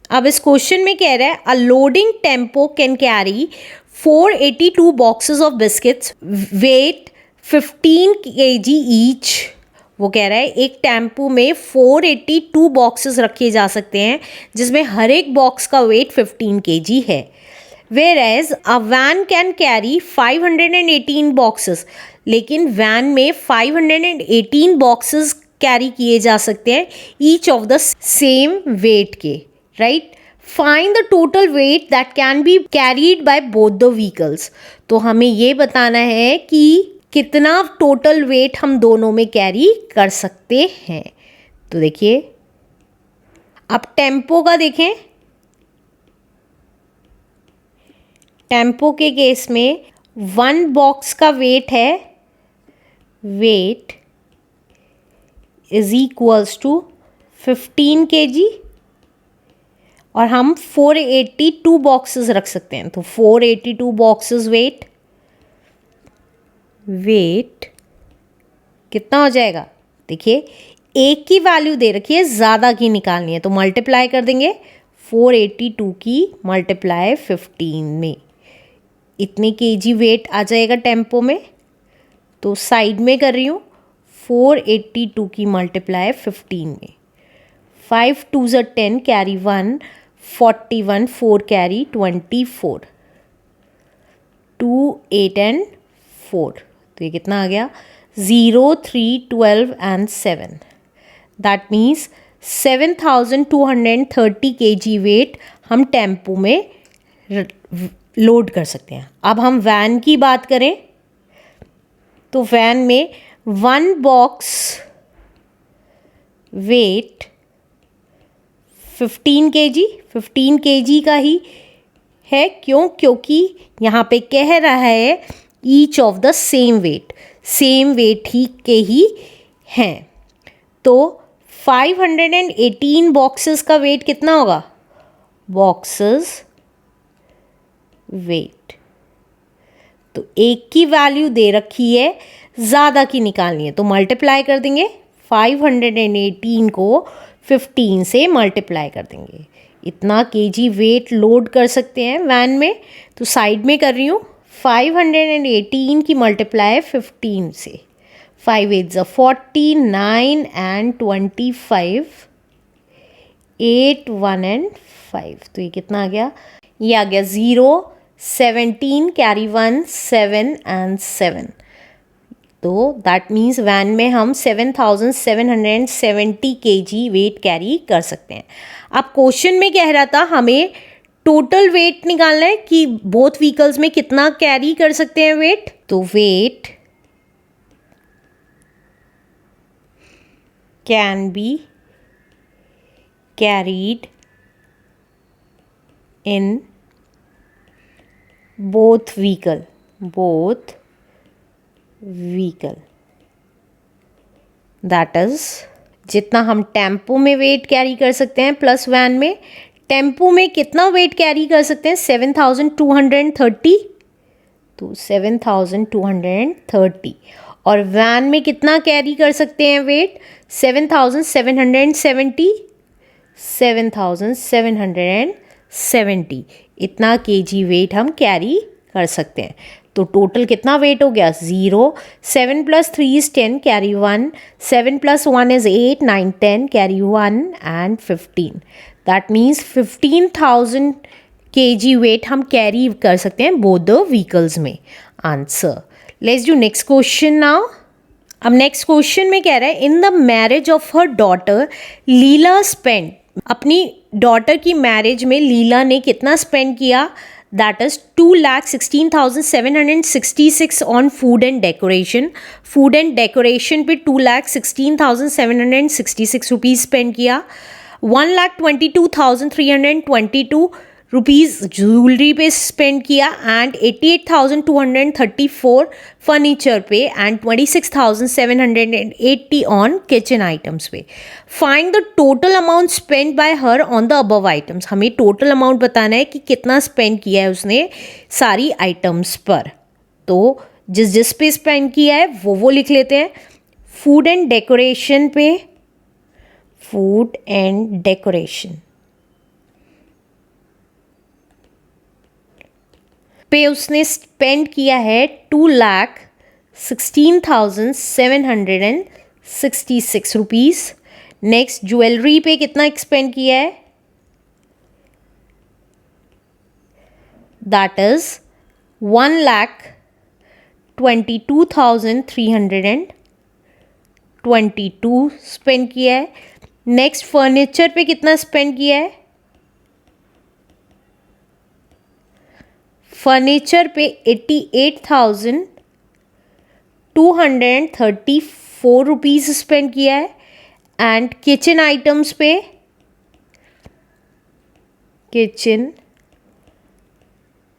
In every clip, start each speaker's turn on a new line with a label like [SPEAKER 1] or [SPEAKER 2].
[SPEAKER 1] अब इस क्वेश्चन में कह रहा है a loading tempo can carry 482 boxes of biscuits weight 15 kg each. वो कह रहा है एक टेम्पो में 482 बॉक्सेस रखे जा सकते हैं जिसमें हर एक बॉक्स का वेट 15 kg है। Whereas a van can carry 518 boxes, लेकिन वैन में 518 बॉक्सेस कैरी किए जा सकते हैं each of the same weight के, right. Find the total weight that can be carried by both the vehicles. तो हमें ये बताना है कि कितना टोटल वेट हम दोनों में कैरी कर सकते हैं। तो देखिए, अब टेम्पो का देखें। टेम्पो के केस में 1 बॉक्स का वेट है, weight is equals to 15 kg और हम 482 बॉक्सेस रख सकते हैं। तो 482 बॉक्सेस वेट कितना हो जाएगा? देखिए, एक की वैल्यू दे रखी है, ज़्यादा की निकालनी है तो मल्टीप्लाई कर देंगे 482 की मल्टीप्लाई 15 में, इतने kg वेट आ जाएगा टेम्पो में। तो साइड में कर रही हूँ 482 की मल्टीप्लाई 15 में। 5 2s are 10 carry 1, 41 4 carry 24, 2 8 and 4। तो ये कितना आ गया? 0 3 12 and 7। That means 7230 kg weight हम टेम्पो में लोड कर सकते हैं। अब हम वैन की बात करें तो वैन में 1 बॉक्स वेट 15 kg का ही है। क्यों? क्योंकि यहाँ पे कह रहा है each of the same weight ही के ही हैं। तो 518 बॉक्सेस का वेट कितना होगा? बॉक्सेस वेट, तो एक की वैल्यू दे रखी है, ज़्यादा की निकालनी है तो मल्टीप्लाई कर देंगे। 518 को 15 से मल्टीप्लाई कर देंगे, इतना kg वेट लोड कर सकते हैं वैन में। तो साइड में कर रही हूँ 518 की मल्टीप्लाई 15 से। 5 8 ज़ा 40, 9 and 25, 8 1 and 5। तो ये कितना आ गया? ये आ गया 0 17 कैरी 1, 7 and 7। तो दैट मीन्स वैन में हम 7770 kg वेट कैरी कर सकते हैं। अब क्वेश्चन में कह रहा था हमें टोटल वेट निकालना है कि बोथ व्हीकल्स में कितना कैरी कर सकते हैं वेट। तो weight can be carried in both vehicle that is, जितना हम टेम्पो में वेट कैरी कर सकते हैं प्लस वैन में, टेम्पो में कितना वेट कैरी कर सकते हैं? 7230। तो 7230 और वैन में कितना कैरी कर सकते हैं वेट? 7770 इतना kg वेट हम कैरी कर सकते हैं। तो टोटल कितना वेट हो गया? 0 7 + 3 is 10 carry 1, 7 + 1 is 8 9 10 carry 1 and 15। That means 15,000 kg weight हम कैरी कर सकते हैं बोथ द व्हीकल्स में। Answer. Let's do next question now. अब नेक्स्ट क्वेश्चन में कह रहा है in the marriage of her daughter Leela spend, अपनी डॉटर की मैरिज में लीला ने कितना स्पेंड किया? That is 2,16,766 on food and decoration. Food and decoration पे 2,16,766 रुपीज़ स्पेंड किया। 1,22,322 रुपीज़ ज्वेलरी पे स्पेंड किया एंड 88,234 फर्नीचर पे एंड 26,780 ऑन किचन आइटम्स पे। Find the total amount spend by her on the above items. हमें total amount बताना है कि कितना स्पेंड किया है उसने सारी आइटम्स पर। तो जिस पे स्पेंड किया है वो लिख लेते हैं। फूड एंड डेकोरेशन पे, फूड एंड डेकोरेशन पे उसने स्पेंड किया है 2,16,766 रुपीज़। नेक्स्ट ज्वेलरी पे कितना एक्सपेंड किया है, दैट इज 1,22,322 स्पेंड किया है। नेक्स्ट फर्नीचर पे कितना स्पेंड किया है, फर्नीचर पे 88,234 रुपीज़ स्पेंड किया है। एंड किचन आइटम्स पे, किचन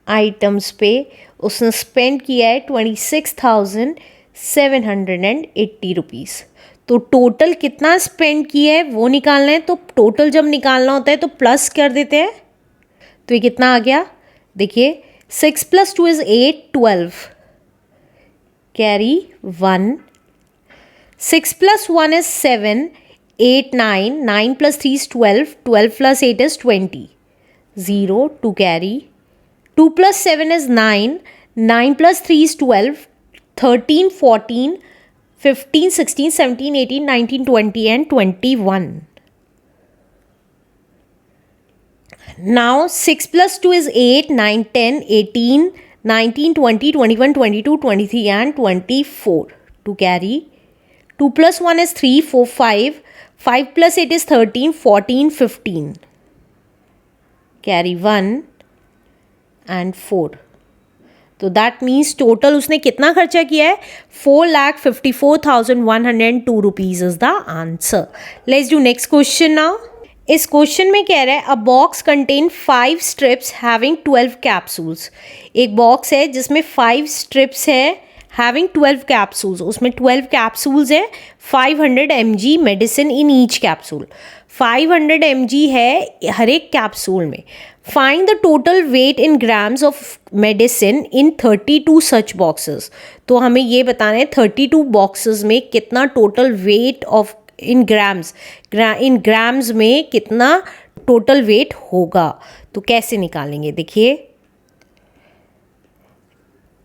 [SPEAKER 1] आइटम्स पे उसने स्पेंड किया है 26,780 रुपीज़। तो टोटल कितना स्पेंड किया है वो निकालना है। तो टोटल जब निकालना होता है तो प्लस कर देते हैं। तो ये कितना आ गया, देखिए 6 + 2 is 8, 12, carry 1, 6 + 1 is 7, 8, 9, 9 + 3 is 12, 12 + 8 is 20, 0, 2 carry, 2 + 7 is 9, 9 + 3 is 12, 13, 14, 15, 16, 17, 18, 19, 20 and 21. Now 6 + 2 is 8, 9, 10, 18, 19, 20, 21, 22, 23 and 24. To carry. 2 + 1 is 3, 4, 5. 5 + 8 is 13, 14, 15. Carry 1 and 4. तो दैट मीन्स टोटल उसने कितना खर्चा किया है, 4,54,102 rupees is the answer. Let's do next question now. इस क्वेश्चन में कह रहा है अ box contain 5 strips having 12 capsules. एक बॉक्स है जिसमें 5 स्ट्रिप्स है हैविंग 12 कैप्सूल्स, उसमें 12 कैप्सूल्स है, 500 mg medicine in each capsule. 500 mg है हर एक कैप्सूल में। Find the total wait in grams of medicine in 32 such boxes. तो हमें ये बताना है 32 बॉक्सेस में कितना total weight of in grams, in grams में कितना टोटल वेट होगा। तो कैसे निकालेंगे, देखिए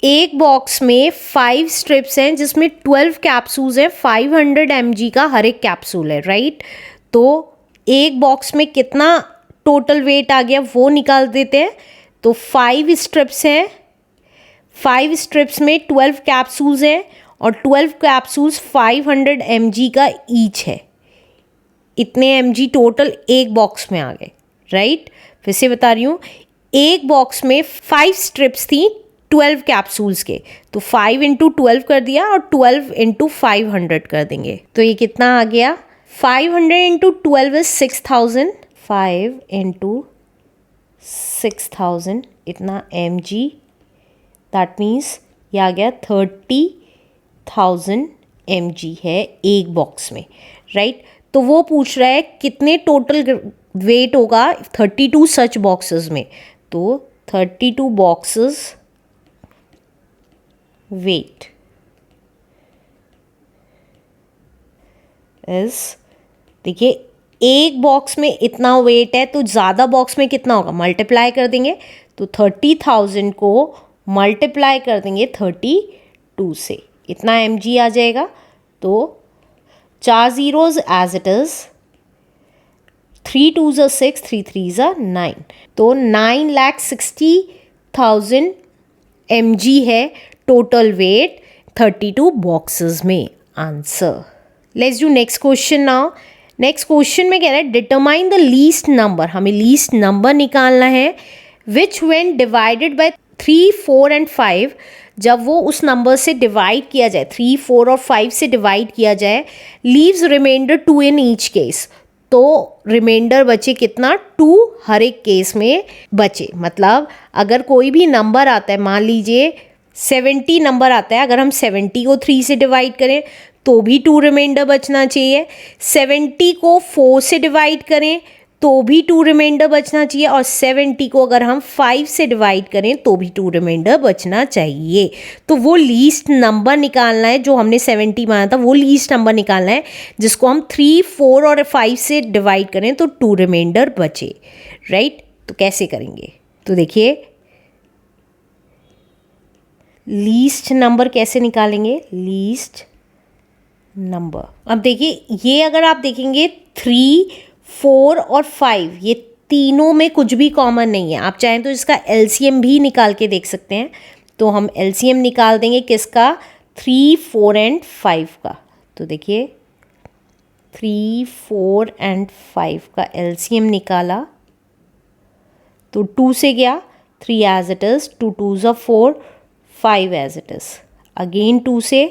[SPEAKER 1] एक बॉक्स में 5 स्ट्रिप्स हैं जिसमें 12 कैप्सूल्स हैं, 500 mg का हर एक कैप्सूल है, राइट। तो एक बॉक्स में कितना टोटल वेट आ गया वो निकाल देते हैं। तो 5 स्ट्रिप्स हैं, 5 स्ट्रिप्स में 12 कैप्सूल्स हैं और 12 कैप्सूल्स 500 mg का ईच है। इतने mg टोटल एक बॉक्स में आ गए, राइट। फिर से बता रही हूँ, एक बॉक्स में 5 स्ट्रिप्स थी 12 कैप्सूल्स के, तो 5 × 12 कर दिया और 12 × 500 कर देंगे। तो ये कितना आ गया, 500 × 12 is 6,000, 5 × 6,000 इतना mg, दैट मीन्स ये आ गया 30,000 mg है एक बॉक्स में, राइट। तो वो पूछ रहा है कितने टोटल वेट होगा 32 सच बॉक्सेस में। तो 32 बॉक्सेस वेट इज, देखिए एक बॉक्स में इतना वेट है तो ज़्यादा बॉक्स में कितना होगा, मल्टीप्लाई कर देंगे। तो 30,000 को मल्टीप्लाई कर देंगे 32 से, इतना mg आ जाएगा। तो 4 zeros as it is, 3 2s are 6, 3 3s are 9। तो 9,60,000 mg है टोटल वेट 32 बॉक्सेस में, answer. Let's do next question now. Next question में कह रहा है डिटरमाइन द लीस्ट नंबर, हमें लीस्ट नंबर निकालना है विच व्हेन डिवाइडेड बाय 3, 4 and 5, जब वो उस नंबर से डिवाइड किया जाए, 3, 4 और 5 से डिवाइड किया जाए, leaves remainder 2 in each case. तो रिमाइंडर बचे कितना, 2 हर एक केस में बचे। मतलब अगर कोई भी नंबर आता है, मान लीजिए 70 नंबर आता है, अगर हम 70 को 3 से डिवाइड करें तो भी 2 रिमाइंडर बचना चाहिए। 70 को 4 से डिवाइड करें तो भी 2 रिमाइंडर बचना चाहिए, और 70 को अगर हम 5 से डिवाइड करें तो भी 2 रिमाइंडर बचना चाहिए। तो वो लीस्ट नंबर निकालना है, जो हमने 70 माना था वो लीस्ट नंबर निकालना है, जिसको हम 3, 4 और 5 से डिवाइड करें तो 2 रिमाइंडर बचे, राइट। तो कैसे करेंगे, तो देखिए लीस्ट नंबर कैसे निकालेंगे, लीस्ट नंबर। अब देखिए ये अगर आप देखेंगे 3, 4 और 5 ये तीनों में कुछ भी कॉमन नहीं है। आप चाहें तो इसका एलसीएम भी निकाल के देख सकते हैं। तो हम एलसीएम निकाल देंगे किसका, 3, 4 एंड 5 का। तो देखिए 3, 4 एंड 5 का एलसीएम निकाला तो 2 से गया, 3 as it is, 2 2s are 4, 5 as it is, again 2 से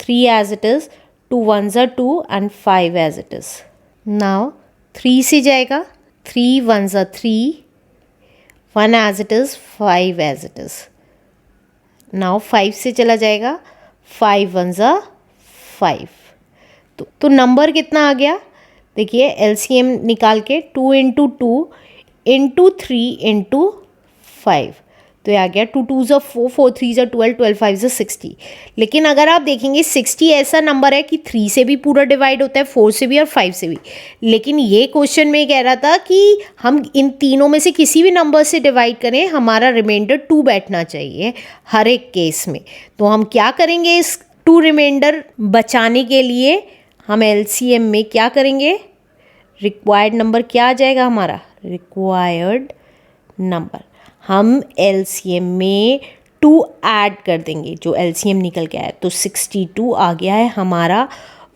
[SPEAKER 1] 3 as it is, 2 1s are 2 and 5 as it is. Now 3 से जाएगा, 3 1s are 3, 1 as it is, 5 as it is. Now 5 से चला जाएगा, 5 1s are 5. तो नंबर कितना आ गया, देखिए एलसीएम निकाल के 2 इंटू 2 इंटू 3 इंटू 5, तो ये आ गया 2 2s are 4, 4 3s are 12, 12 5s are 60। लेकिन अगर आप देखेंगे 60 ऐसा नंबर है कि 3 से भी पूरा डिवाइड होता है, 4 से भी और 5 से भी। लेकिन ये क्वेश्चन में कह रहा था कि हम इन तीनों में से किसी भी नंबर से डिवाइड करें, हमारा रिमाइंडर 2 बैठना चाहिए हर एक केस में। तो हम क्या करेंगे, इस 2 रिमाइंडर बचाने के लिए हम एलसीएम में क्या करेंगे, रिक्वायर्ड नंबर क्या आ जाएगा हमारा, रिक्वायर्ड नंबर। हम एलसीएम में 2 ऐड कर देंगे, जो एलसीएम निकल के आया तो 62 आ गया है हमारा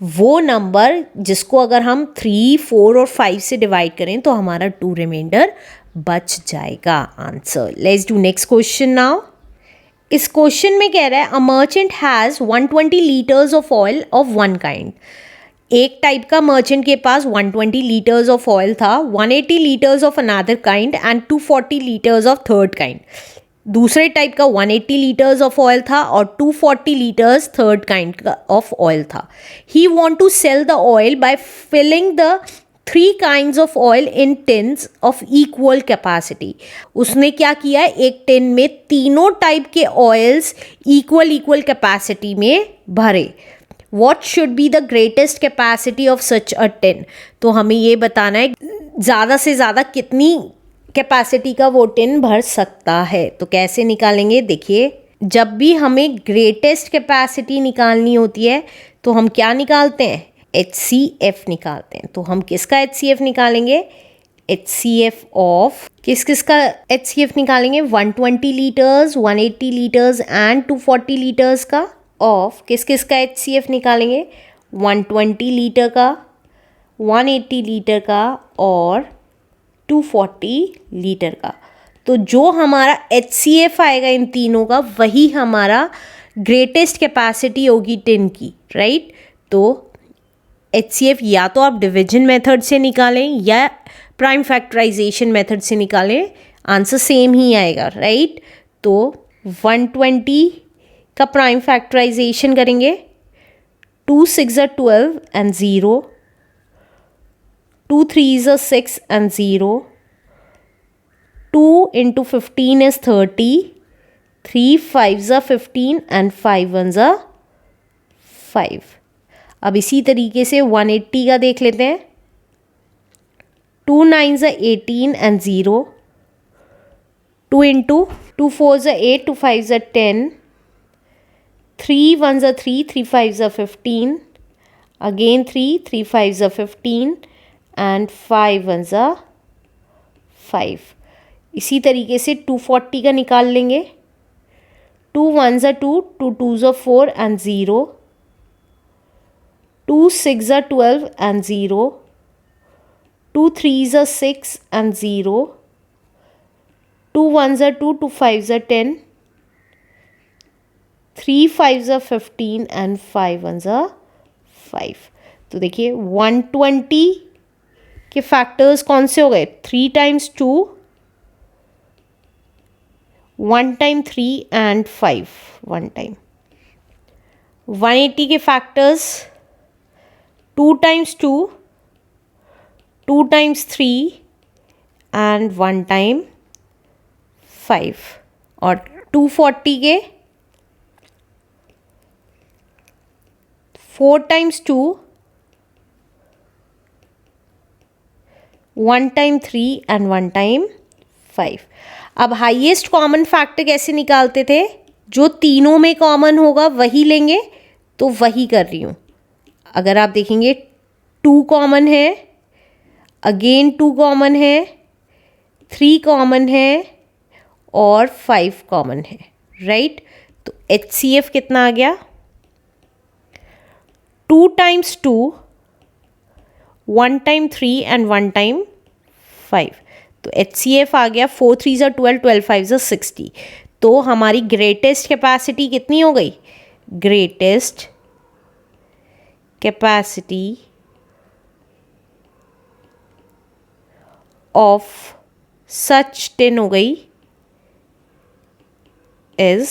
[SPEAKER 1] वो नंबर जिसको अगर हम 3, 4 और 5 से डिवाइड करें तो हमारा 2 रिमाइंडर बच जाएगा। Answer. Let's do next question now. इस क्वेश्चन में कह रहा है a merchant has 120 litres of oil of one kind. एक टाइप का मर्चेंट के पास 120 लीटर्स ऑफ ऑयल था, 180 litres of another kind and 240 litres of third kind. दूसरे टाइप का 180 लीटर्स ऑफ ऑयल था और 240 लीटर्स थर्ड काइंड का ऑफ ऑयल था। He want to sell the oil by filling the 3 kinds of oil in tins of equal capacity. उसने क्या किया, एक टिन में तीनों टाइप के ऑयल्स इक्वल कैपेसिटी में भरे। What should be the greatest capacity of such a tin? तो हमें ये बताना है ज़्यादा से ज़्यादा कितनी कैपेसिटी का वो टिन भर सकता है। तो कैसे निकालेंगे, देखिए जब भी हमें ग्रेटेस्ट कैपेसिटी निकालनी होती है तो हम क्या निकालते हैं, HCF निकालते हैं। तो हम किसका HCF निकालेंगे, HCF ऑफ किस का HCF निकालेंगे, 120 लीटर्स, 180 लीटर्स एंड 240 लीटर्स का ऑफ किस का HCF निकालेंगे, 120 लीटर का, 180 लीटर का और 240 लीटर का। तो जो हमारा HCF आएगा इन तीनों का वही हमारा ग्रेटेस्ट कैपेसिटी होगी टिन की, राइट। तो HCF या तो आप डिवीजन मेथड से निकालें या प्राइम फैक्टराइजेशन मेथड से निकालें, आंसर सेम ही आएगा, राइट। तो 120 का प्राइम फैक्टराइजेशन करेंगे, 2 6 are 12 and 0, 2 3s are 6 and 0, 2 into 15 is 30, 3 5s are 15 and 5 1s are 5। अब इसी तरीके से 180 का देख लेते हैं, 2 9s are 18 and 0, 2 into 2 4s are 8, 2 5s are 10, 3 1s are 3, 3 5s are 15, again 3, 3 5s are 15 and 5 1s are 5। इसी तरीके से 240 का निकाल लेंगे, 2 1s are 2, 2 2s are 4 and 0, 2 6 are 12 and 0, 2 3s are 6 and 0, 2 1s are 2, 2 5s are 10, 3 5s are 15 and 5 1s are 5। तो देखिए 120 के factors कौन से हो गए, 3 times 2, 1 time 3 and 5 1 time। 180 के factors 2 times 2, 2 times 3 and 1 time 5। और 240 के 4 times 2, 1 time 3 and 1 time 5। अब हाईएस्ट कॉमन फैक्टर कैसे निकालते थे? जो तीनों में कॉमन होगा वही लेंगे, तो वही कर रही हूँ। अगर आप देखेंगे 2 कॉमन है, अगेन 2 कॉमन है, 3 कॉमन है और 5 कॉमन है, राइट? तो HCF कितना आ गया? 2 times 2, 1 time 3 and 1 time 5। तो HCF आ गया 4 3 12, 12 5 60। तो हमारी ग्रेटेस्ट कैपेसिटी कितनी हो गई? Greatest capacity of such tin हो गई इज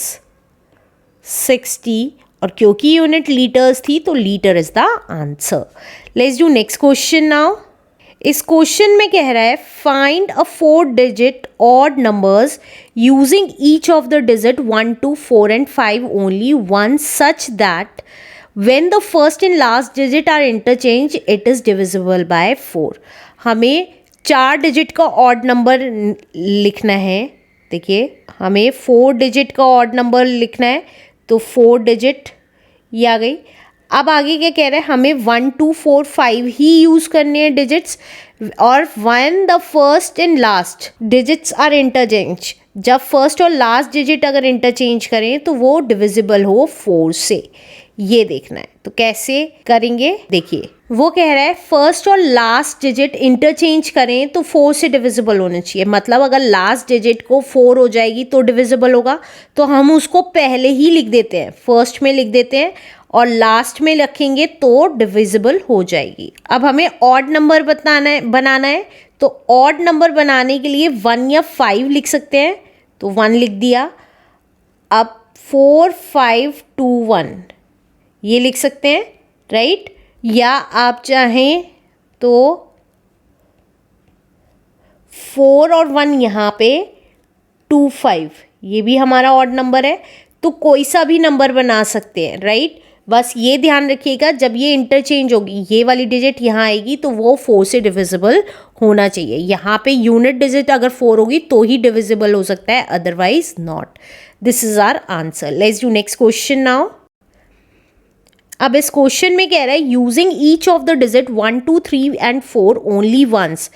[SPEAKER 1] 60, और क्योंकि यूनिट लीटर्स थी तो litre is the answer. Let's do next question now. इस क्वेश्चन में कह रहा है find a 4 digit odd numbers using each of the digit 1 2 4 and 5 only once such that when the first and last digit are interchanged it is divisible by 4। हमें 4 digit का odd number लिखना है। देखिए हमें 4 डिजिट का odd number लिखना है, तो 4 डिजिट ये आ गई। अब आगे क्या कह रहे हैं? हमें 1 2 4 5 ही यूज़ करने हैं डिजिट्स, और when the first and last digits are interchange, जब फर्स्ट और लास्ट डिजिट अगर इंटरचेंज करें तो वो डिविजिबल हो 4 से, ये देखना है। तो कैसे करेंगे? देखिए वो कह रहा है फर्स्ट और लास्ट डिजिट इंटरचेंज करें तो 4 से डिविजिबल होना चाहिए। मतलब अगर लास्ट डिजिट को 4 हो जाएगी तो डिविजिबल होगा, तो हम उसको पहले ही लिख देते हैं, फर्स्ट में लिख देते हैं और लास्ट में रखेंगे तो डिविजिबल हो जाएगी। अब हमें ऑड नंबर बनाना है, तो ऑड नंबर बनाने के लिए 1 या 5 लिख सकते हैं, तो 1 लिख दिया। अब 4 5 2 1 ये लिख सकते हैं, राइट? या आप चाहें तो 4 और 1 यहाँ पे 2 5 ये भी हमारा ऑड नंबर है, तो कोई सा भी नंबर बना सकते हैं, राइट? बस ये ध्यान रखिएगा जब ये इंटरचेंज होगी, ये वाली डिजिट यहाँ आएगी तो वो 4 से डिविजिबल होना चाहिए। यहाँ पे यूनिट डिजिट अगर 4 होगी तो ही डिविजिबल हो सकता है, otherwise not. This is our answer. Let's do next question now. अब इस क्वेश्चन में कह रहा है using each of the digit 1 2 3 and 4 only once.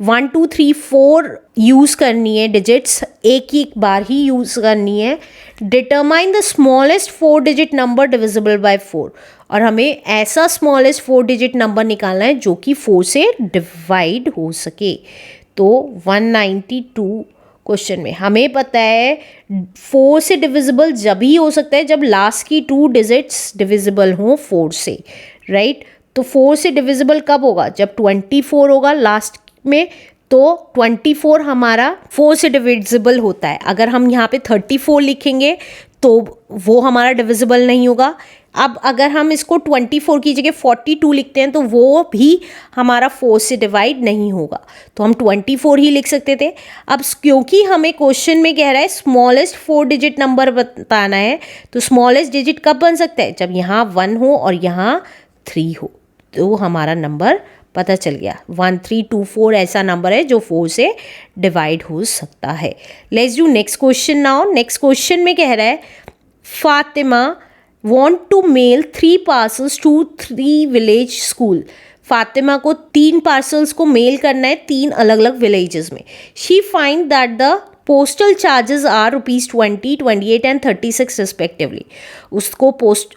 [SPEAKER 1] 1 2 3 4 use करनी है डिजिट्स, एक बार ही यूज़ करनी है। Determine the smallest 4 digit number divisible by 4, और हमें ऐसा स्मॉलेस्ट 4 डिजिट नंबर निकालना है जो कि 4 से डिवाइड हो सके। तो 192 क्वेश्चन में हमें पता है 4 से डिविजिबल जब ही हो सकता है जब लास्ट की 2 डिजिट्स डिविजिबल हों 4 से, राइट? तो 4 से डिविजिबल कब होगा? जब 24 होगा लास्ट में, तो 24 हमारा 4 से डिविजिबल होता है। अगर हम यहाँ पे 34 लिखेंगे तो वो हमारा डिविजिबल नहीं होगा। अब अगर हम इसको 24 की जगह 42 लिखते हैं तो वो भी हमारा 4 से डिवाइड नहीं होगा, तो हम 24 ही लिख सकते थे। अब क्योंकि हमें क्वेश्चन में कह रहा है स्मॉलेस्ट 4 डिजिट नंबर बताना है, तो स्मॉलेस्ट डिजिट कब बन सकता है? जब यहाँ 1 हो और यहाँ 3 हो, तो हमारा नंबर पता चल गया। 1 3 2 4 ऐसा नंबर है जो 4 से डिवाइड हो सकता है। Let's do next question now. Next question में कह रहा है Fatima want to mail 3 parcels to 3 village school। Fatima को 3 पार्सल्स को मेल करना है 3 अलग अलग विलेजेस में। She find that the postal charges are ₹20, 28 and 36 respectively.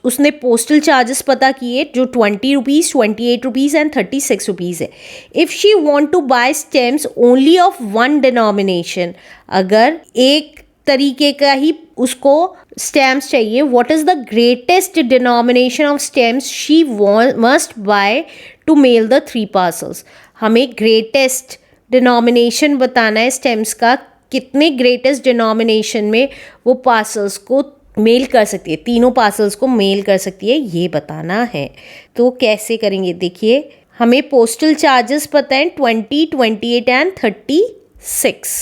[SPEAKER 1] उसने पोस्टल चार्जेस पता किए जो ₹20, ₹28 and ₹36 है। If she want to buy stamps only of 1 denomination, अगर एक तरीके का ही उसको स्टैम्प्स चाहिए, what is the greatest denomination of stamps she must buy to mail the 3 parcels. हमें ग्रेटेस्ट डिनोमिनेशन बताना है स्टैम्प्स का, कितने ग्रेटेस्ट डिनोमिनेशन में वो पार्सल्स को मेल कर सकती है, तीनों पार्सल्स को मेल कर सकती है, ये बताना है। तो कैसे करेंगे? देखिए हमें पोस्टल चार्जेस पता है 20, 28 and 36,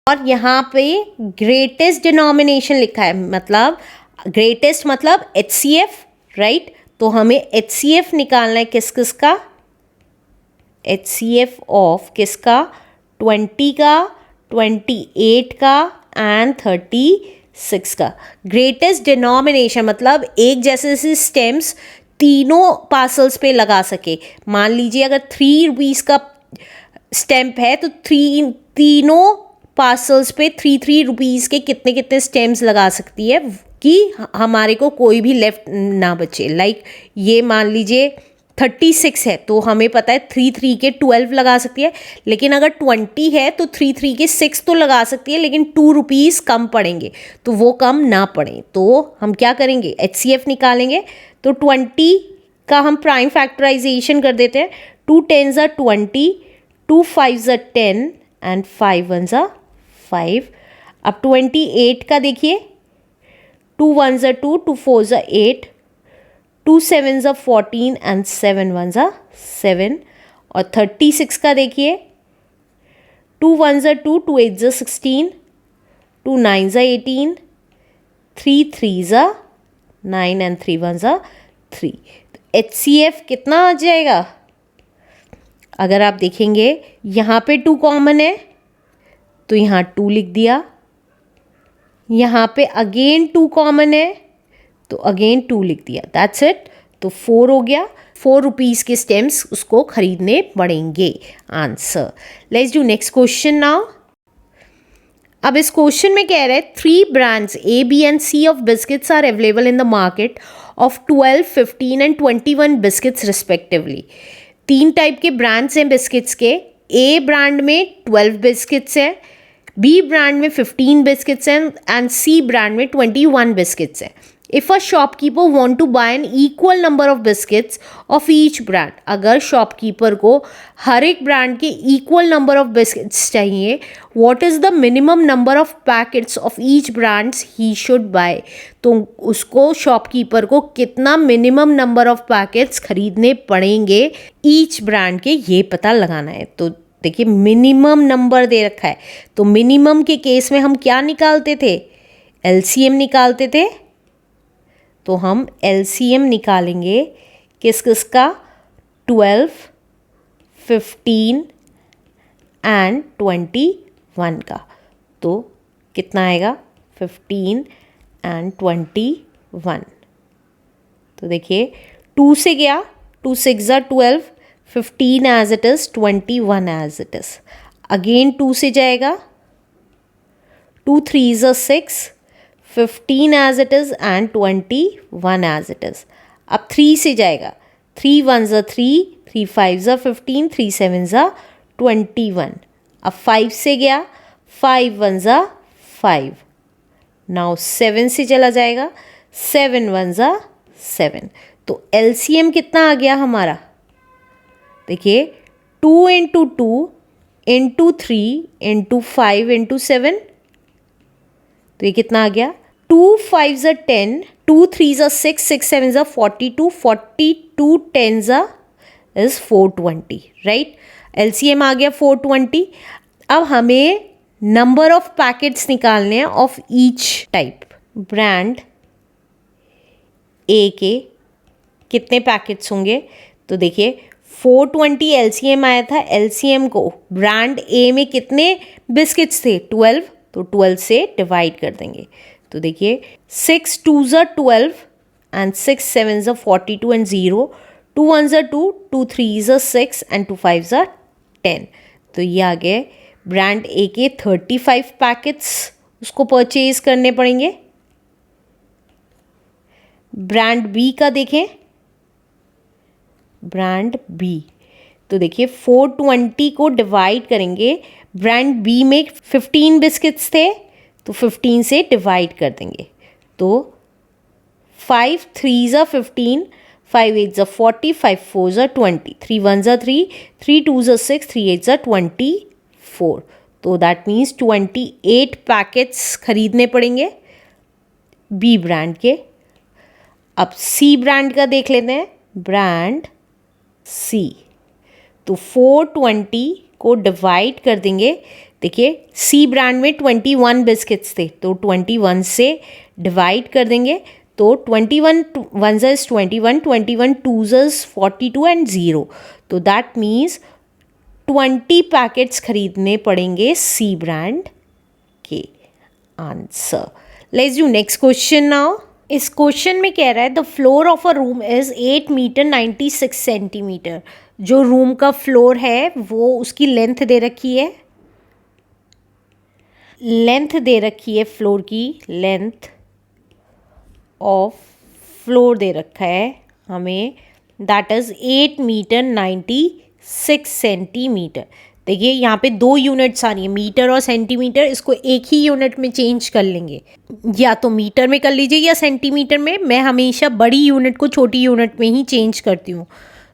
[SPEAKER 1] और यहाँ पे ग्रेटेस्ट डिनोमिनेशन लिखा है, मतलब ग्रेटेस्ट मतलब HCF, राइट? तो हमें HCF निकालना है किस किस का? HCF ऑफ किसका? 20 का, 28 का एंड 36 का। ग्रेटेस्ट डिनोमिनेशन मतलब एक जैसे स्टेम्स तीनों पार्सल्स पे लगा सके। मान लीजिए अगर 3 रुपीज़ का स्टैम्प है तो तीनों पार्सल्स पे 3 रुपीज़ के कितने कितने स्टेम्स लगा सकती है कि हमारे को कोई भी लेफ्ट ना बचे। लाइक ये मान लीजिए 36 है तो हमें पता है 3 के 12 लगा सकती है, लेकिन अगर 20 है तो 3 के 6 तो लगा सकती है, लेकिन 2 रुपीज़ कम पड़ेंगे तो वो कम ना पड़े तो हम क्या करेंगे, HCF निकालेंगे। तो 20 का हम प्राइम फैक्टराइजेशन कर देते हैं। 2 10s are 20, 2 5s are 10 and 5 1s are 5। अब 28 का देखिए, 2 1s are 2, 2 4s are 8, 2 7s are 14 and 7 1s are 7। और 36 का देखिए, 2 1s are 2, 2 8s are 16, 2 9s are 18, 3 3s are 9 and 3 1s are 3। HCF कितना आ जाएगा? अगर आप देखेंगे यहाँ पे 2 कॉमन है तो यहाँ 2 लिख दिया, यहाँ पे अगेन 2 कॉमन है तो अगेन 2 लिख दिया, दैट्स इट। तो 4 हो गया। 4 रुपीज़ के स्टेम्स उसको खरीदने पड़ेंगे। Answer. Let's do next question now. अब इस क्वेश्चन में कह रहे हैं 3 brands A, B and C of biscuits are available in the market of 12, 15 and 21 biscuits respectively। 3 type के ब्रांड्स हैं बिस्किट्स के। A ब्रांड में 12 बिस्किट्स हैं, B ब्रांड में 15 बिस्किट्स हैं एंड C ब्रांड में 21 बिस्किट्स हैं। If a shopkeeper want to buy an equal number of biscuits of each brand, अगर शॉपकीपर को हर एक ब्रांड के इक्वल नंबर ऑफ बिस्किट्स चाहिए, what is the minimum number of packets of each brands he should buy? तो उसको shopkeeper को कितना minimum number of packets खरीदने पड़ेंगे ईच ब्रांड के, ये पता लगाना है। तो देखिए मिनिमम नंबर दे रखा है, तो मिनिमम के केस में हम क्या निकालते थे, LCM निकालते थे। तो हम LCM निकालेंगे किस किस का, 12, 15 एंड 21 का। तो कितना आएगा, 15 एंड 21। तो देखिए 2 से गया, 2 6 are 12, 15 as it is, 21 as it is. Again 2 से जाएगा, 2 3s are 6, 15 as it is and 21 as it is. अब 3 से जाएगा, 3 1s are 3, 3 5s are 15, 3 7s are 21। अब 5 से गया, 5 1s are 5। नाउ 7 से चला जाएगा, 7 1s are 7। तो LCM कितना आ गया हमारा, देखिए 2 into 2 into 3 into 5 into 7। तो ये कितना आ गया, 2 5s are 10, 2 3s are 6, 6 7s are 42, 42 10s are is 420, right. LCM आ गया 420। अब हमें नंबर ऑफ पैकेट्स निकालने हैं of each type. Brand A के कितने पैकेट्स होंगे, तो देखिए 420 LCM आया था। LCM को ब्रांड A में कितने बिस्किट्स थे, 12, तो 12 से डिवाइड कर देंगे। तो देखिए 6 2s are 12 and 6 7s are 42 and 0, 2 1s are 2, 2 3s are 6 and 2 5s are 10। तो ये आ गए ब्रांड A के 35 पैकेट्स उसको परचेज करने पड़ेंगे। ब्रांड B का देखें, ब्रांड B, तो देखिए 420 को डिवाइड करेंगे, ब्रांड B में 15 बिस्किट्स थे तो 15 से डिवाइड कर देंगे। तो 5 3s are 15, 5 8s are 40, 5 4s are 20, 3 1s are 3, 3 2s are 6, 3 8s are 24। तो दैट मीन्स 28 पैकेट्स खरीदने पड़ेंगे B ब्रांड के। अब C ब्रांड का देख लेते हैं, ब्रांड C, तो 420 को डिवाइड कर देंगे। देखिए C ब्रांड में 21 बिस्किट्स थे तो 21 से डिवाइड कर देंगे। तो 21 1s is 21, 21 2s is 42 and 0। तो दैट मीन्स 20 पैकेट्स खरीदने पड़ेंगे सी ब्रांड के। Answer. Let's do next question now. इस क्वेश्चन में कह रहा है the floor of a room is 8 metre 96 centimetre. जो रूम का फ्लोर है वो उसकी लेंथ दे रखी है, लेंथ दे रखी है फ्लोर की, लेंथ ऑफ फ्लोर दे रखा है हमें, दैट इज 8 मीटर 96 सेंटीमीटर। देखिए यहाँ पे 2 यूनिट्स आ रही है, मीटर और सेंटीमीटर, इसको एक ही यूनिट में चेंज कर लेंगे, या तो मीटर में कर लीजिए या सेंटीमीटर में। मैं हमेशा बड़ी यूनिट को छोटी यूनिट में ही चेंज करती हूँ।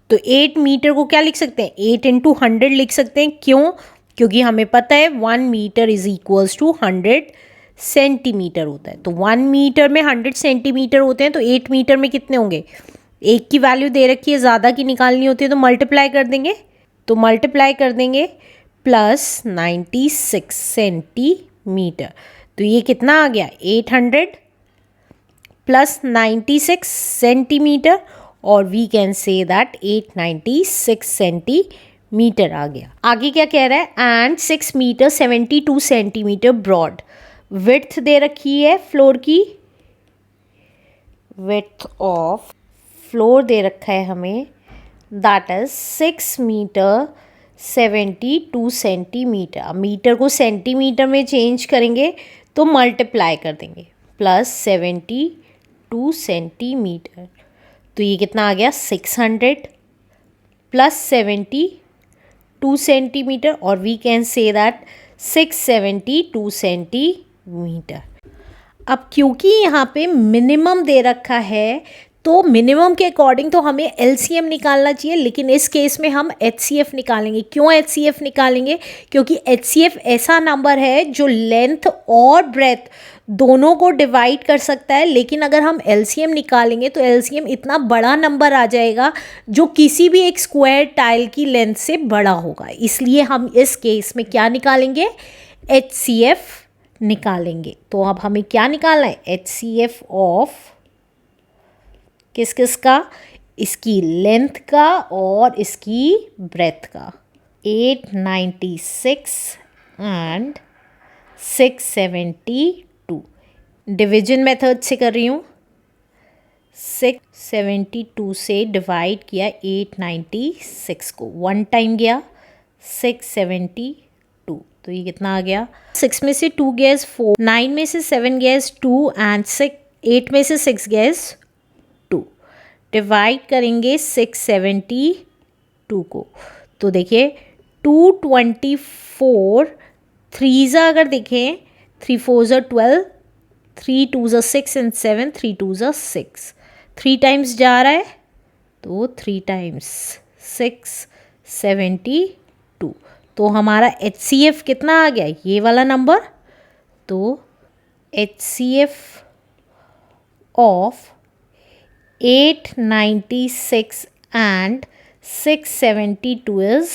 [SPEAKER 1] तो 8 मीटर को क्या लिख सकते हैं, 8 इंटू 100 लिख सकते हैं। क्यों? क्योंकि हमें पता है 1 metre is equals to 100 centimetre होता है। तो 1 मीटर में 100 सेंटीमीटर होते हैं, तो 8 मीटर में कितने होंगे? एक की वैल्यू दे रखी है, ज़्यादा की निकालनी होती है तो मल्टीप्लाई कर देंगे। तो मल्टीप्लाई कर देंगे प्लस 96 सेंटीमीटर। तो ये कितना आ गया, 800 प्लस 96 सेंटीमीटर, और we can say that 896 centimetre आ गया। आगे क्या कह रहा है, and 6 metre 72 centimetre broad. Width दे रखी है फ्लोर की, विड्थ ऑफ फ्लोर दे रखा है हमें, दैट इज 6 मीटर 72 सेंटीमीटर। अब मीटर को सेंटीमीटर में चेंज करेंगे तो मल्टीप्लाई कर देंगे, प्लस 72 सेंटीमीटर। तो ये कितना आ गया, 600 प्लस 72 सेंटीमीटर, और we can say that 672 centimetre. अब क्योंकि यहाँ पे मिनिमम दे रखा है तो मिनिमम के अकॉर्डिंग तो हमें एलसीएम निकालना चाहिए, लेकिन इस केस में हम एचसीएफ निकालेंगे। क्यों एचसीएफ निकालेंगे? क्योंकि एचसीएफ ऐसा नंबर है जो लेंथ और ब्रेथ दोनों को डिवाइड कर सकता है, लेकिन अगर हम एलसीएम निकालेंगे तो एलसीएम इतना बड़ा नंबर आ जाएगा जो किसी भी एक स्क्वायर टाइल की लेंथ से बड़ा होगा। इसलिए हम इस केस में क्या निकालेंगे, एचसीएफ निकालेंगे। तो अब हमें क्या निकालना है, एचसीएफ ऑफ किस किस का, इसकी लेंथ का और इसकी ब्रेथ का। 896 एंड 672। डिवीजन मेथड से कर रही हूँ, 672 से डिवाइड किया 896 को, 1 टाइम गया 672। तो ये कितना आ गया, 6 में से 2 गैस 4, 9 में से 7 गैस 2 एंड 8 में से 6 गैस 2। डिवाइड करेंगे 672 को, तो देखिए 224, 3 अगर देखें 3 4 12, 3 2 6 एंड 7, 3 2 6, 3 टाइम्स जा रहा है तो 3 टाइम्स 672। तो हमारा एचसीएफ कितना आ गया, ये वाला नंबर। तो एचसीएफ ऑफ 896 एंड 672 इज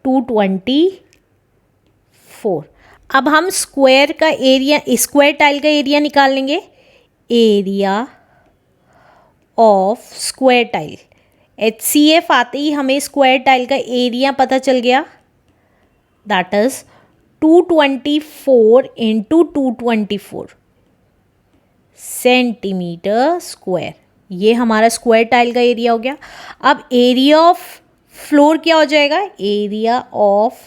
[SPEAKER 1] 224। अब हम स्क्वायर का एरिया, स्क्वायर टाइल का एरिया निकाल लेंगे। Area of square tile, HCF आते ही हमें स्क्वायर टाइल का एरिया पता चल गया, that is 224 into 224 centimetre square. ये हमारा स्क्वायर टाइल का एरिया हो गया। अब एरिया ऑफ फ्लोर क्या हो जाएगा, एरिया ऑफ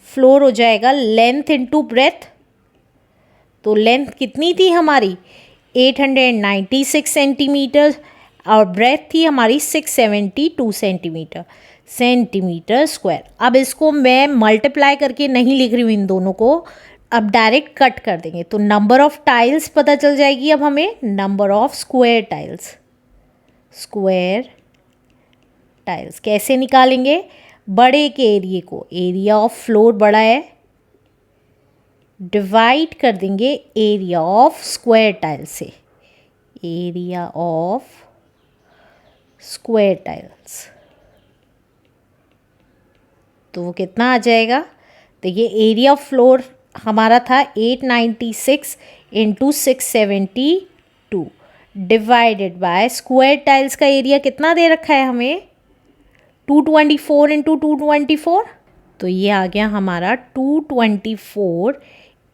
[SPEAKER 1] फ्लोर हो जाएगा लेंथ इंटू ब्रेथ। तो लेंथ कितनी थी हमारी, 896 सेंटीमीटर, और ब्रेथ थी हमारी 672 सेंटीमीटर स्क्वायर। अब इसको मैं मल्टीप्लाई करके नहीं लिख रही हूँ इन दोनों को, अब डायरेक्ट कट कर देंगे तो नंबर ऑफ टाइल्स पता चल जाएगी। अब हमें number of square tiles, square tiles कैसे निकालेंगे, बड़े के एरिए को, एरिया ऑफ फ्लोर बड़ा है, डिवाइड कर देंगे एरिया ऑफ स्क्वायर टाइल से, एरिया ऑफ स्क्वायर टाइल्स। तो वो कितना आ जाएगा, देखिए एरिया ऑफ फ्लोर हमारा था 896 into 672 divided by square tiles का एरिया कितना दे रखा है हमें, 224 इंटू 224, तो ये आ गया हमारा 224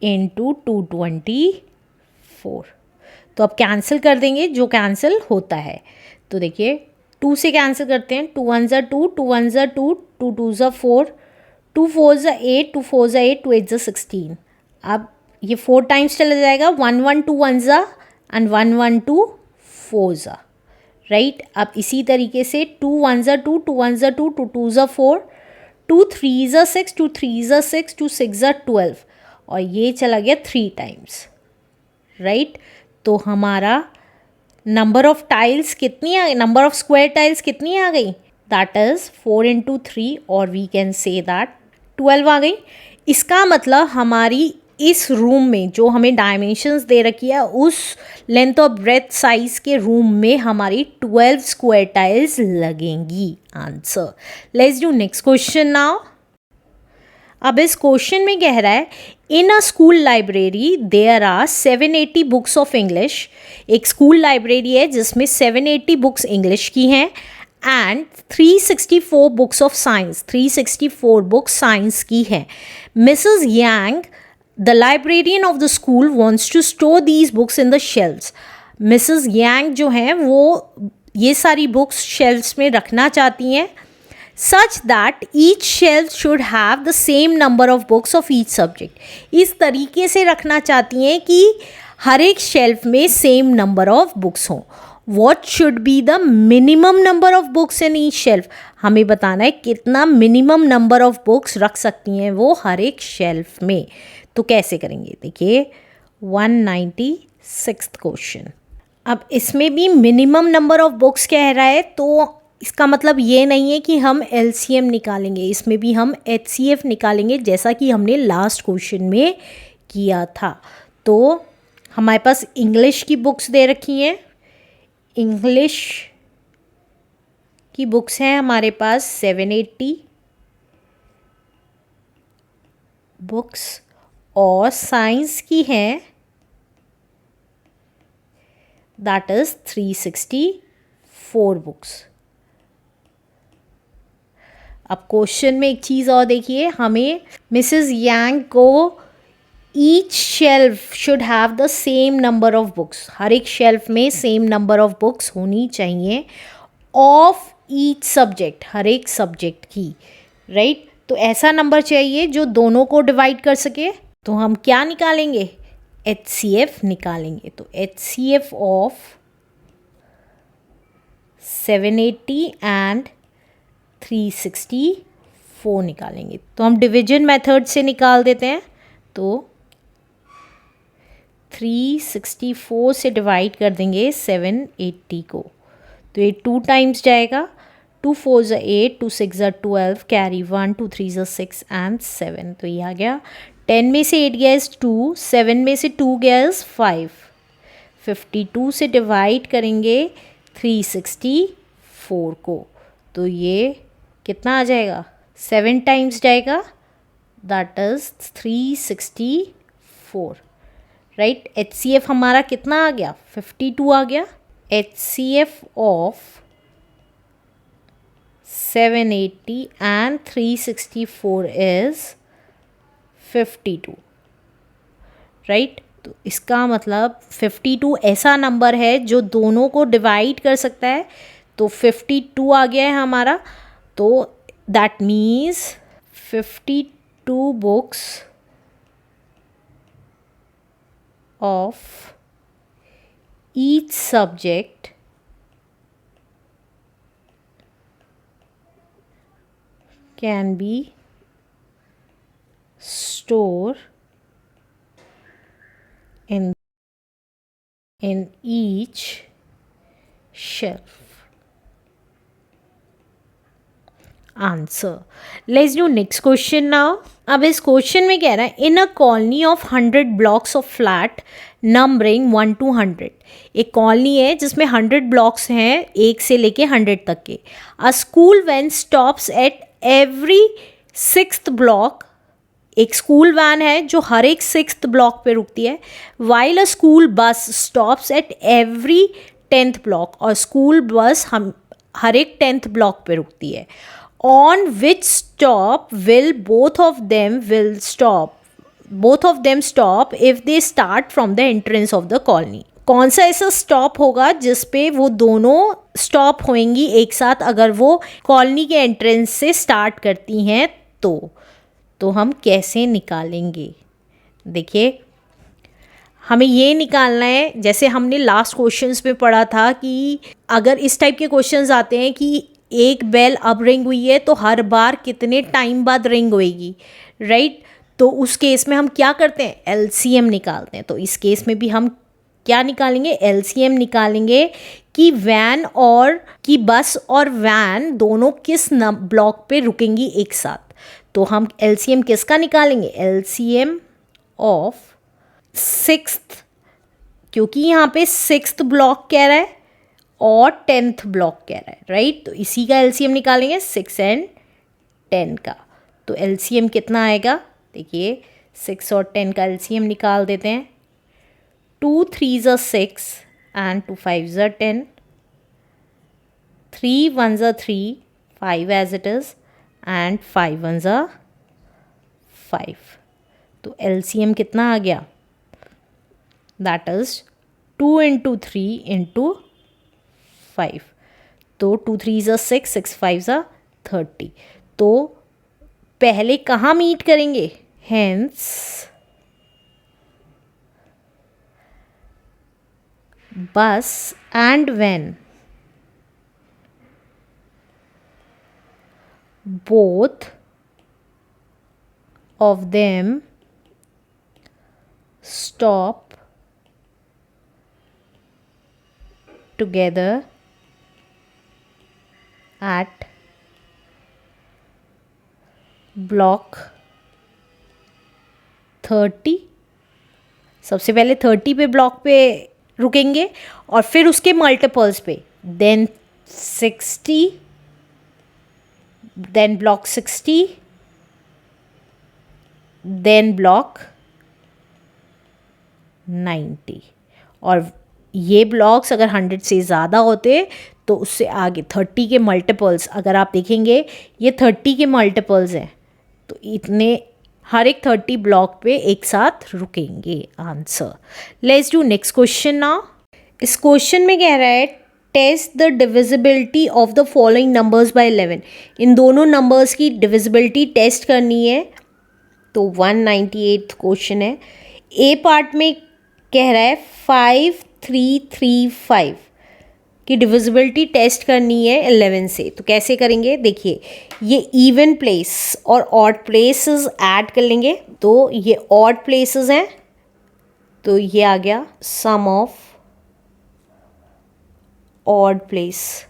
[SPEAKER 1] इंटू 224। तो अब कैंसिल कर देंगे जो कैंसिल होता है। तो देखिए 2 से कैंसिल करते हैं, 2 1 ज़ा 2, 2 1 ज़ा 2, 2 2 ज़ा 4, 2 4 ज़ा 8, 2 4 ज़ा 8, 2 8 ज़ा 16। अब ये 4 टाइम्स चला जाएगा, 1 1 2 1 ज़ा एंड 1 1 2 4 ज़ा, राइट। अब इसी तरीके से 2 1 ज़ा 2, 2 1 ज़ा 2, 2 2 ज़ा 4, 2 3 ज़ा 6, 2 3 ज़ा 6, 2 6 ज़ा 12, और ये चला गया 3 टाइम्स, राइट। तो हमारा नंबर ऑफ टाइल्स कितनी आ गई, नंबर ऑफ स्क्वायर टाइल्स कितनी आ गई, दैट इज़ 4 इंटू 3, और वी कैन से दैट 12 आ गई। इसका मतलब हमारी इस रूम में जो हमें डायमेंशंस दे रखी है, उस लेंथ और ब्रेथ साइज के रूम में हमारी 12 स्क्वायर टाइल्स लगेंगी। Answer. Let's do next question now. अब इस क्वेश्चन में कह रहा है, in a school library there are 780 books of English. एक स्कूल लाइब्रेरी है जिसमें 780 बुक्स इंग्लिश की हैं and 364 books of science, 364 books science की हैं। Mrs Yang the librarian of the school wants to store these books in the shelves. Mrs Yang जो हैं वो ये सारी बुक्स शेल्व्स में रखना चाहती हैं, such that each shelf should have the same number of books of each subject। इस तरीके से रखना चाहती हैं कि हर एक शेल्फ में सेम नंबर ऑफ बुक्स हों। What should be the minimum number of books in each shelf? हमें बताना है कितना मिनिमम नंबर ऑफ बुक्स रख सकती हैं वो हर एक शेल्फ में। तो कैसे करेंगे, देखिए 196 क्वेश्चन। अब इसमें भी मिनिमम नंबर ऑफ बुक्स कह रहा है, तो इसका मतलब ये नहीं है कि हम एलसीएम निकालेंगे, इसमें भी हम एचसीएफ निकालेंगे जैसा कि हमने लास्ट क्वेश्चन में किया था। तो हमारे पास इंग्लिश की बुक्स दे रखी हैं, इंग्लिश की बुक्स हैं हमारे पास 780 बुक्स, और साइंस की हैं दैट इज़ 364 बुक्स। अब क्वेश्चन में एक चीज़ और देखिए, हमें मिसेस यांग को each shelf should have the same number of books, हर एक शेल्फ में सेम नंबर ऑफ बुक्स होनी चाहिए ऑफ ईच सब्जेक्ट, हर एक सब्जेक्ट की, राइट। तो ऐसा नंबर चाहिए जो दोनों को डिवाइड कर सके। तो हम क्या निकालेंगे, एचसीएफ निकालेंगे। तो एचसीएफ ऑफ 780 एंड 364 निकालेंगे। तो हम डिवीजन मेथड से निकाल देते हैं। तो 364 से डिवाइड कर देंगे 780 को, तो ये 2 टाइम्स जाएगा, 2 4 ज़ा 8, 2 6 ज़ा 12, कैरी 1, 2 3 ज़ा 6 एंड 7। तो ये आ गया 10 में से 8 गया इज़ 2, 7 में से 2 गया इज़ 5, 52 से डिवाइड करेंगे 364 को, तो ये कितना आ जाएगा, 7 टाइम्स जाएगा, दैट इज़ 364, राइट। एचसीएफ हमारा कितना आ गया, 52 आ गया। HCF of 780 and 364 is 52, right. तो इसका मतलब 52 ऐसा नंबर है जो दोनों को डिवाइड कर सकता है, तो 52 आ गया है हमारा। तो that means 52 books of each subject can be store in each shelf। Answer. Let's do next question now. अब इस क्वेश्चन में कह रहा है, in a colony of 100 blocks of flat numbering 1 to 100। एक कॉलोनी है जिसमें 100 ब्लॉक्स हैं 1 से लेके 100 तक के। A school van stops at every 6th block. एक स्कूल वैन है जो हर एक 6th ब्लॉक पे रुकती है। While a school bus stops at every 10th block. और स्कूल बस हम हर एक 10th ब्लॉक पे रुकती है। on which stop will both of them stop if they start from the entrance of the colony. कौन सा ऐसा स्टॉप होगा जिस पे वो दोनों स्टॉप होंगी एक साथ अगर वो कॉलोनी के एंट्रेंस से स्टार्ट करती हैं तो हम कैसे निकालेंगे? देखिए, हमें ये निकालना है, जैसे हमने लास्ट क्वेश्चंस में पढ़ा था कि अगर इस टाइप के क्वेश्चंस आते हैं कि एक बेल अब रिंग हुई है तो हर बार कितने टाइम बाद रिंग होएगी, राइट? तो उस केस में हम क्या करते हैं? एलसीएम निकालते हैं. तो इस केस में भी हम क्या निकालेंगे? एलसीएम निकालेंगे कि वैन और कि बस और वैन दोनों किस ब्लॉक पे रुकेंगी एक साथ. तो हम एलसीएम किसका निकालेंगे? एलसीएम ऑफ सिक्स्थ, क्योंकि यहाँ पे सिक्स्थ ब्लॉक कह रहा है और 10th ब्लॉक कह रहा है, राइट? तो इसी का एलसीएम निकालेंगे 6 and 10 का. तो एलसीएम कितना आएगा? देखिए, 6 और 10 का एलसीएम निकाल देते हैं. 2 3s are 6 and 2 5s are 10. 3 1s are 3, 5 as it is, and 5 1s are 5. तो एलसीएम कितना आ गया? That is 2 into 3 into 5. तो 2 3s are 6, 6 5s are 30. तो पहले कहाँ मीट करेंगे? Hence bus and when both of them stop together at block 30. सबसे पहले 30 पे ब्लॉक पे रुकेंगे और फिर उसके मल्टीपल्स पे, then 60, then block 60, then block 90. और ये ब्लॉक्स अगर 100 से ज़्यादा होते तो उससे आगे 30 के मल्टीपल्स, अगर आप देखेंगे ये 30 के मल्टीपल्स हैं, तो इतने हर एक 30 ब्लॉक पे एक साथ रुकेंगे. Answer. Let's do next question now. इस क्वेश्चन में कह रहा है test the divisibility of the following numbers by 11. इन दोनों नंबर्स की डिविजिबिलिटी टेस्ट करनी है. तो 198 क्वेश्चन है. ए पार्ट में कह रहा है 5335 की डिविजिबिलिटी टेस्ट करनी है 11 से. तो कैसे करेंगे? देखिए, ये इवन प्लेस और ऑड प्लेसेस ऐड कर लेंगे. तो ये ऑड प्लेसेस हैं, तो ये आ गया सम ऑफ ऑड प्लेस.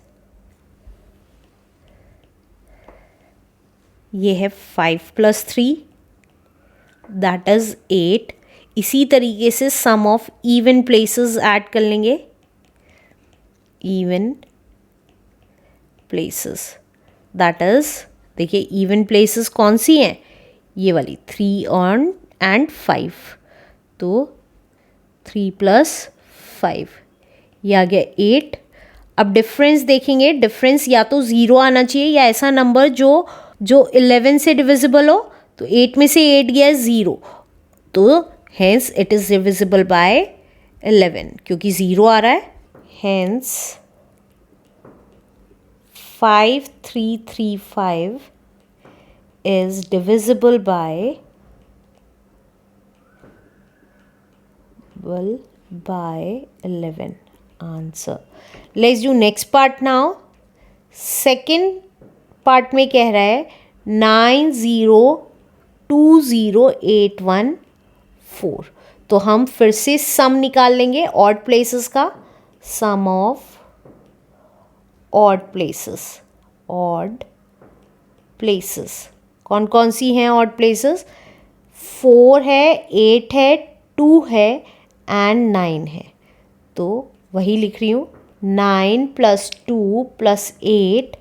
[SPEAKER 1] ये है 5 + 3 दैट इज 8. इसी तरीके से सम ऑफ इवन प्लेसेस ऐड कर लेंगे. इवन प्लेसेस दैट इज, देखिए इवन प्लेसेस कौन सी हैं? ये वाली 3 and 5. तो 3 + 5 ये आ गया 8. अब डिफरेंस देखेंगे. डिफरेंस या तो 0 आना चाहिए या ऐसा नंबर जो 11 से डिविजिबल हो. तो 8 में से 8 गया 0, तो hence it is divisible by 11 क्योंकि 0 आ रहा है. Hence 5335 is divisible by 11. Answer. Let's do next part now. Second part में कह रहा है 902081 तो हम फिर से सम निकाल लेंगे ऑड प्लेसेस का. Sum of odd places. Odd places कौन कौन सी हैं ऑड प्लेसेस? 4 है, 8 है, 2 है एंड 9 है. तो वही लिख रही हूँ. 9 + 2 + 8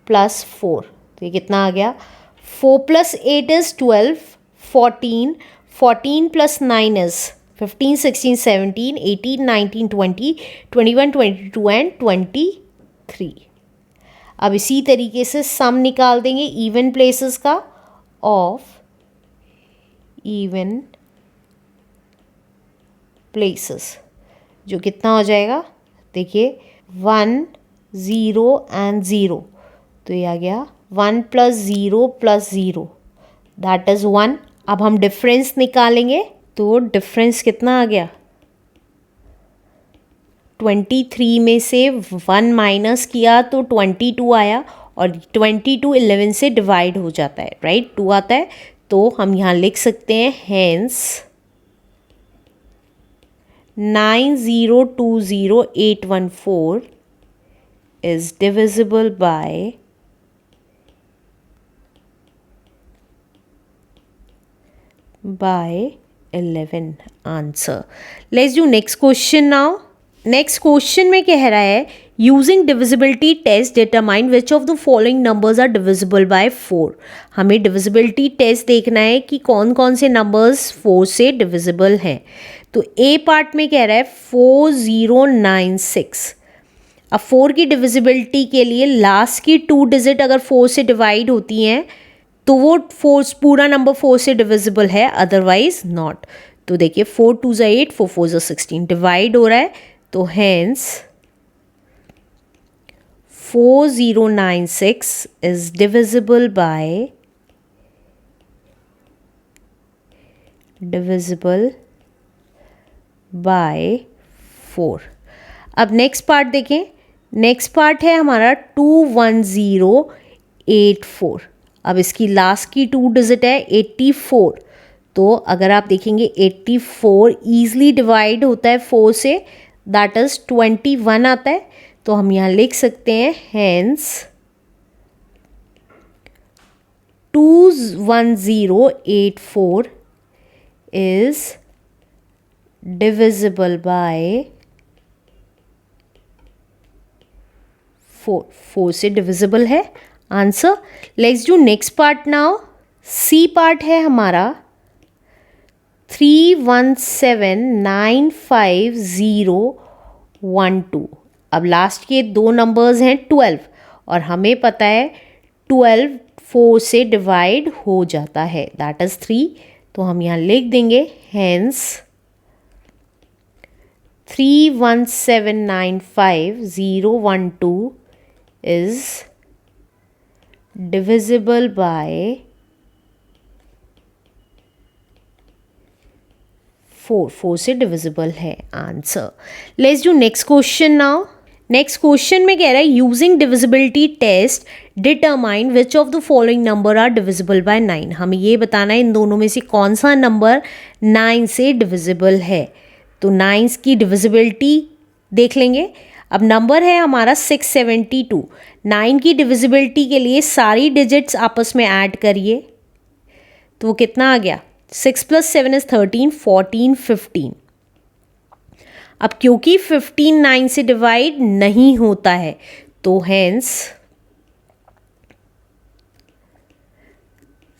[SPEAKER 1] + 4. तो ये कितना आ गया? 4 + 8 is 12. 14 + 9 is 15 16 17 18 19 20 21 22 and 23. अब इसी तरीके से सम निकाल देंगे इवन प्लेसेस का ऑफ इवन प्लेसेस, जो कितना हो जाएगा देखिए 1 0 एंड 0, तो ये आ गया 1 + 0 + 0 दैट इज़ 1। अब हम डिफरेंस निकालेंगे तो डिफरेंस कितना आ गया 23 में से 1 माइनस किया तो 22 आया, और 22 11 से डिवाइड हो जाता है, राइट, 2 आता है। तो हम यहाँ लिख सकते हैं hence 9020814 is divisible by 11 answer. Let's do next question now. Next question में कह रहा है using divisibility test determine which of the following numbers are divisible by 4। हमें डिविजिबिलिटी टेस्ट देखना है कि कौन कौन से नंबर्स 4 से डिविजिबल हैं। तो ए पार्ट में कह रहा है 4096। अब 4 की डिविजिबिलिटी के लिए लास्ट की 2 डिजिट अगर 4 से डिवाइड होती हैं तो वो 4 पूरा नंबर 4 से डिविजिबल है, अदरवाइज नॉट। तो देखिए 4 2 ज़ा 8, 4 4 ज़ा 16 डिवाइड हो रहा है, तो हेंस 4096 इज डिविजिबल बाय 4। अब नेक्स्ट पार्ट देखें। नेक्स्ट पार्ट है हमारा 21084। अब इसकी लास्ट की 2 डिजिट है 84, तो अगर आप देखेंगे 84 ईजिली डिवाइड होता है 4 से, दैट इज 21 आता है। तो हम यहाँ लिख सकते हैं हेंस 21084 इज डिविजिबल बाय 4। 4 से डिविजिबल है answer. Let's do next part now. C part है हमारा 3179501 अब लास्ट के 2 नंबर्स हैं 12, और हमें पता है 12 4 से डिवाइड हो जाता है, दैट इज़ 3। तो हम यहाँ लिख देंगे हेंस 3179501 इज divisible by 4। 4 से डिविजिबल है answer. Let's do next question now. Next question में कह रहा है using divisibility test determine which of the following number are divisible by 9। हमें ये बताना है इन दोनों में से कौन सा नंबर 9 से डिविजिबल है। तो 9 की डिविजिबिलिटी देख लेंगे। अब नंबर है हमारा 672। 9 की डिविजिबिलिटी के लिए सारी डिजिट्स आपस में ऐड करिए, तो वो कितना आ गया 6 + 7 is 13, 14, 15। अब क्योंकि 15 9 से डिवाइड नहीं होता है, तो hence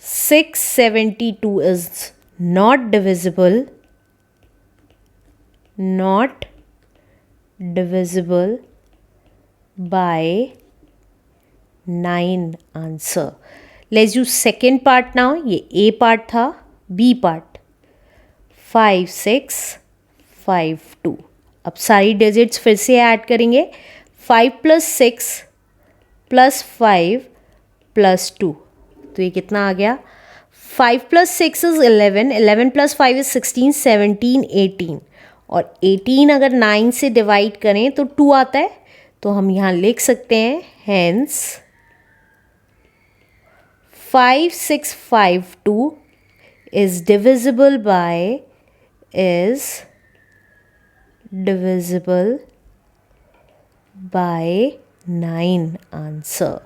[SPEAKER 1] 672 is not divisible by 9 answer. Let's do second part now. ये ए पार्ट था। B part 5652। अब सारी डिजिट्स फिर से ऐड करेंगे। 5 + 6 + 5 + 2, तो ये कितना आ गया 5 + 6 is 11, 11 + 5 is 16, 17, 18, और 18 अगर 9 से डिवाइड करें तो 2 आता है। तो हम यहाँ लिख सकते हैं hence 5652 is divisible by 9 answer.